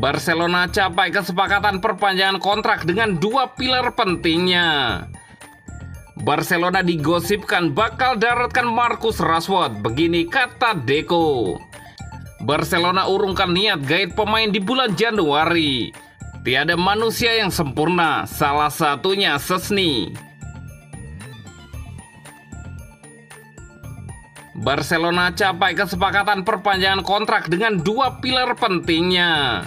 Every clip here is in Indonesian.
Barcelona capai kesepakatan perpanjangan kontrak dengan dua pilar pentingnya. Barcelona digosipkan bakal daratkan Marcus Rashford, begini kata Deco. Barcelona urungkan niat gaet pemain di bulan Januari. Tiada manusia yang sempurna, salah satunya Szczęsny. Barcelona capai kesepakatan perpanjangan kontrak dengan dua pilar pentingnya.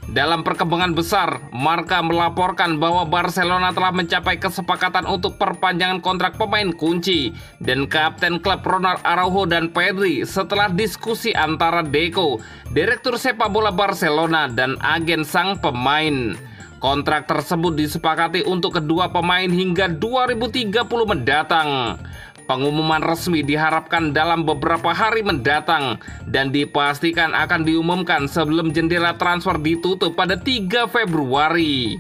Dalam perkembangan besar, Marca melaporkan bahwa Barcelona telah mencapai kesepakatan untuk perpanjangan kontrak pemain kunci dan kapten klub Ronald Araujo dan Pedri setelah diskusi antara Deco, direktur sepak bola Barcelona, dan agen sang pemain. Kontrak tersebut disepakati untuk kedua pemain hingga 2030 mendatang. Pengumuman resmi diharapkan dalam beberapa hari mendatang dan dipastikan akan diumumkan sebelum jendela transfer ditutup pada 3 Februari.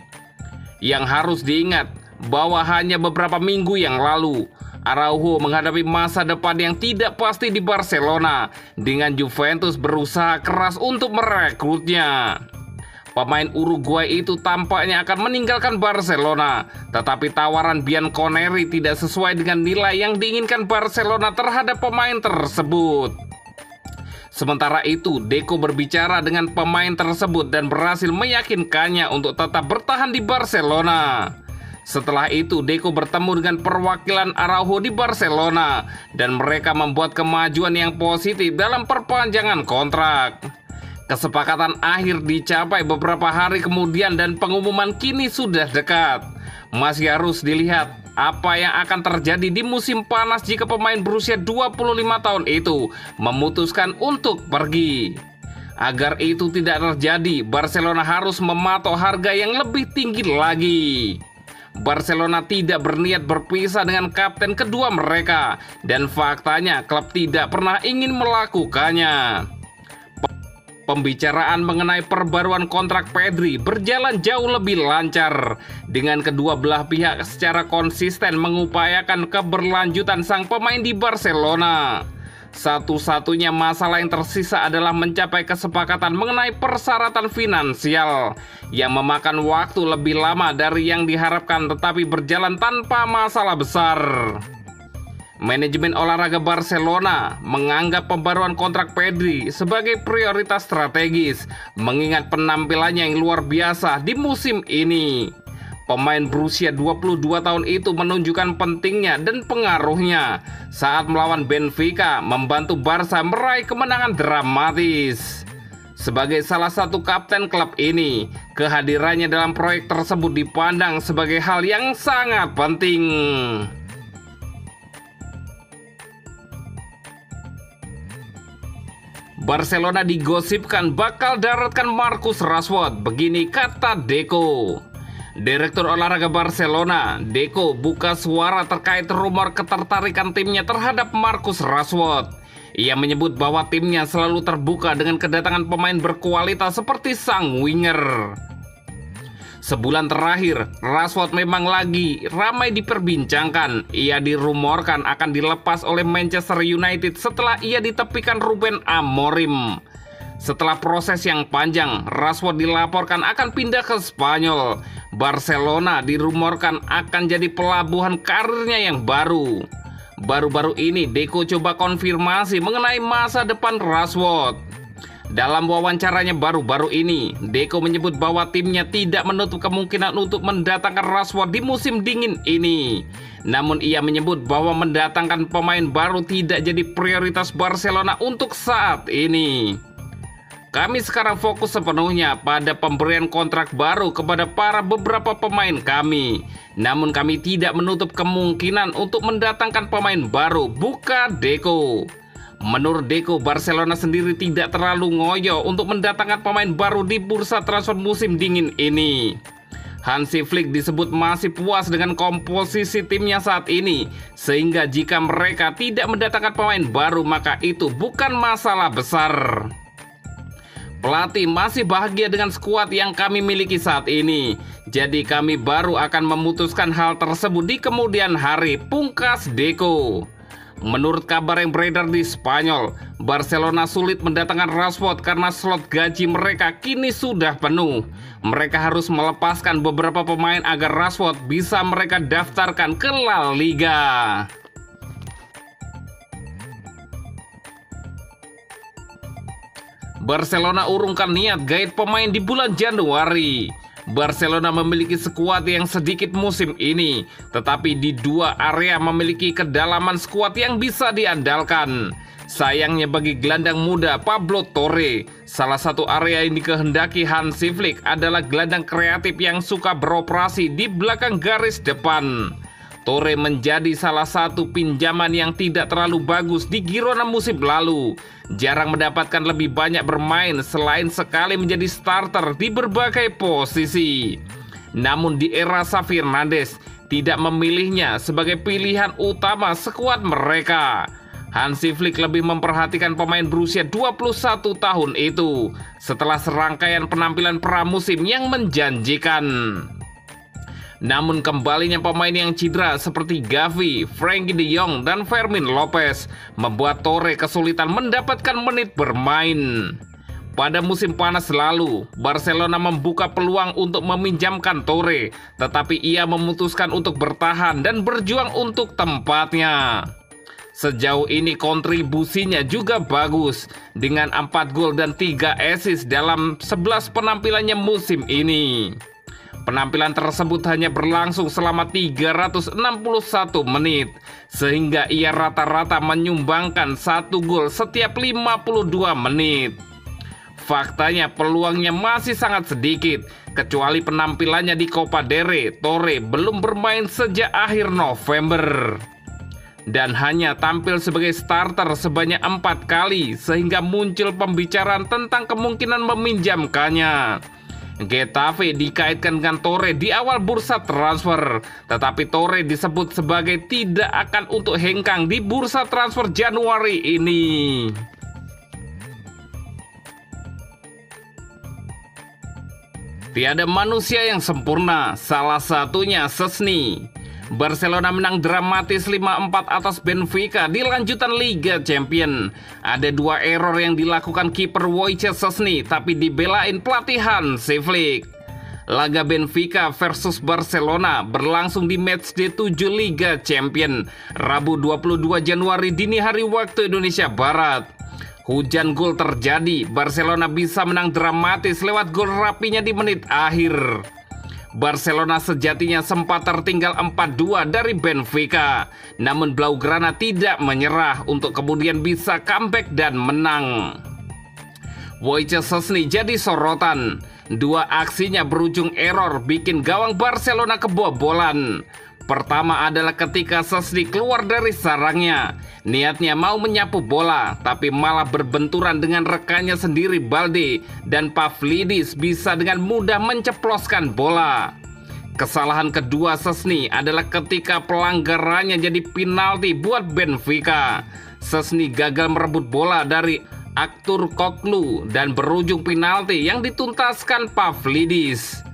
Yang harus diingat bahwa hanya beberapa minggu yang lalu, Araujo menghadapi masa depan yang tidak pasti di Barcelona dengan Juventus berusaha keras untuk merekrutnya. Pemain Uruguay itu tampaknya akan meninggalkan Barcelona, tetapi tawaran Bianconeri tidak sesuai dengan nilai yang diinginkan Barcelona terhadap pemain tersebut. Sementara itu, Deco berbicara dengan pemain tersebut dan berhasil meyakinkannya untuk tetap bertahan di Barcelona. Setelah itu, Deco bertemu dengan perwakilan Araujo di Barcelona dan mereka membuat kemajuan yang positif dalam perpanjangan kontrak. Kesepakatan akhir dicapai beberapa hari kemudian dan pengumuman kini sudah dekat. Masih harus dilihat apa yang akan terjadi di musim panas jika pemain berusia 25 tahun itu memutuskan untuk pergi. Agar itu tidak terjadi, Barcelona harus mematok harga yang lebih tinggi lagi. Barcelona tidak berniat berpisah dengan kapten kedua mereka dan faktanya klub tidak pernah ingin melakukannya. Pembicaraan mengenai perbaruan kontrak Pedri berjalan jauh lebih lancar dengan kedua belah pihak secara konsisten mengupayakan keberlanjutan sang pemain di Barcelona. Satu-satunya masalah yang tersisa adalah mencapai kesepakatan mengenai persyaratan finansial yang memakan waktu lebih lama dari yang diharapkan tetapi berjalan tanpa masalah besar. Manajemen olahraga Barcelona menganggap pembaruan kontrak Pedri sebagai prioritas strategis mengingat penampilannya yang luar biasa di musim ini. Pemain berusia 22 tahun itu menunjukkan pentingnya dan pengaruhnya saat melawan Benfica membantu Barca meraih kemenangan dramatis. Sebagai salah satu kapten klub ini, kehadirannya dalam proyek tersebut dipandang sebagai hal yang sangat penting. Barcelona digosipkan bakal daratkan Marcus Rashford, begini kata Deco. Direktur olahraga Barcelona, Deco, buka suara terkait rumor ketertarikan timnya terhadap Marcus Rashford. Ia menyebut bahwa timnya selalu terbuka dengan kedatangan pemain berkualitas seperti sang winger. Sebulan terakhir, Rashford memang lagi ramai diperbincangkan. Ia dirumorkan akan dilepas oleh Manchester United setelah ia ditepikan Ruben Amorim. Setelah proses yang panjang, Rashford dilaporkan akan pindah ke Spanyol. Barcelona dirumorkan akan jadi pelabuhan karirnya yang baru. Baru-baru ini, Deco coba konfirmasi mengenai masa depan Rashford. Dalam wawancaranya baru-baru ini, Deco menyebut bahwa timnya tidak menutup kemungkinan untuk mendatangkan Rashford di musim dingin ini. Namun ia menyebut bahwa mendatangkan pemain baru tidak jadi prioritas Barcelona untuk saat ini. Kami sekarang fokus sepenuhnya pada pemberian kontrak baru kepada beberapa pemain kami. Namun kami tidak menutup kemungkinan untuk mendatangkan pemain baru, buka Deco. Menurut Deco, Barcelona sendiri tidak terlalu ngoyo untuk mendatangkan pemain baru di bursa transfer musim dingin ini. Hansi Flick disebut masih puas dengan komposisi timnya saat ini, sehingga jika mereka tidak mendatangkan pemain baru maka itu bukan masalah besar. Pelatih masih bahagia dengan skuad yang kami miliki saat ini, jadi kami baru akan memutuskan hal tersebut di kemudian hari, pungkas Deco. Menurut kabar yang beredar di Spanyol, Barcelona sulit mendatangkan Rashford karena slot gaji mereka kini sudah penuh. Mereka harus melepaskan beberapa pemain agar Rashford bisa mereka daftarkan ke La Liga. Barcelona urungkan niat gaet pemain di bulan Januari. Barcelona memiliki skuad yang sedikit musim ini, tetapi di dua area memiliki kedalaman skuad yang bisa diandalkan. Sayangnya bagi gelandang muda Pablo Torre, salah satu area yang dikehendaki Hansi Flick adalah gelandang kreatif yang suka beroperasi di belakang garis depan. Torre menjadi salah satu pinjaman yang tidak terlalu bagus di Girona musim lalu. Jarang mendapatkan lebih banyak bermain selain sekali menjadi starter di berbagai posisi. Namun di era Xavi Hernandez tidak memilihnya sebagai pilihan utama skuad mereka. Hansi Flick lebih memperhatikan pemain berusia 21 tahun itu setelah serangkaian penampilan pramusim yang menjanjikan. Namun kembalinya pemain yang cedera seperti Gavi, Frenkie de Jong, dan Fermin Lopez membuat Torre kesulitan mendapatkan menit bermain. Pada musim panas lalu, Barcelona membuka peluang untuk meminjamkan Torre, tetapi ia memutuskan untuk bertahan dan berjuang untuk tempatnya. Sejauh ini kontribusinya juga bagus dengan 4 gol dan 3 assist dalam 11 penampilannya musim ini. Penampilan tersebut hanya berlangsung selama 361 menit, sehingga ia rata-rata menyumbangkan 1 gol setiap 52 menit. Faktanya peluangnya masih sangat sedikit, kecuali penampilannya di Copa del Rey. Torre belum bermain sejak akhir November dan hanya tampil sebagai starter sebanyak 4 kali, sehingga muncul pembicaraan tentang kemungkinan meminjamkannya. Getafe dikaitkan dengan Torre di awal bursa transfer, tetapi Torre disebut sebagai tidak akan untuk hengkang di bursa transfer Januari ini. Tiada manusia yang sempurna, salah satunya Szczęsny. Barcelona menang dramatis 5-4 atas Benfica di lanjutan Liga Champions. Ada 2 error yang dilakukan kiper Wojciech Szczęsny, tapi dibelain pelatihan Hansi Flick. Laga Benfica versus Barcelona berlangsung di matchday 7 Liga Champions, Rabu 22 Januari dini hari waktu Indonesia Barat. Hujan gol terjadi, Barcelona bisa menang dramatis lewat gol rapinya di menit akhir. Barcelona sejatinya sempat tertinggal 4-2 dari Benfica, namun Blaugrana tidak menyerah untuk kemudian bisa comeback dan menang. Wojciech Szczęsny jadi sorotan. 2 aksinya berujung error bikin gawang Barcelona kebobolan. Pertama adalah ketika Szczęsny keluar dari sarangnya. Niatnya mau menyapu bola, tapi malah berbenturan dengan rekannya sendiri Balde, dan Pavlidis bisa dengan mudah menceploskan bola. Kesalahan kedua Szczęsny adalah ketika pelanggarannya jadi penalti buat Benfica. Szczęsny gagal merebut bola dari Artur Cocklu dan berujung penalti yang dituntaskan Pavlidis.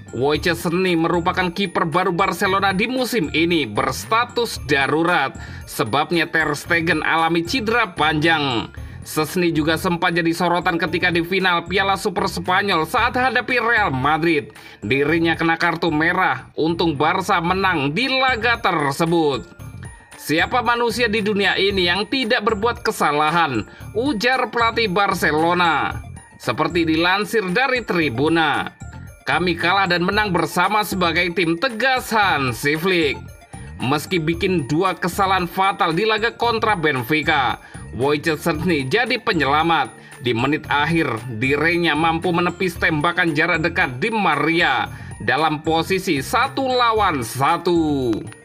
Wojciech Szczęsny merupakan kiper baru Barcelona di musim ini, berstatus darurat. Sebabnya Ter Stegen alami cedera panjang. Szczęsny juga sempat jadi sorotan ketika di final Piala Super Spanyol saat hadapi Real Madrid. Dirinya kena kartu merah, untung Barca menang di laga tersebut. Siapa manusia di dunia ini yang tidak berbuat kesalahan? Ujar pelatih Barcelona. Seperti dilansir dari Tribuna, kami kalah dan menang bersama sebagai tim, tegas Hansi Flick. Meski bikin 2 kesalahan fatal di laga kontra Benfica, Wojciech Szczęsny jadi penyelamat. Di menit akhir, dirinya mampu menepis tembakan jarak dekat Di Maria dalam posisi 1 lawan 1.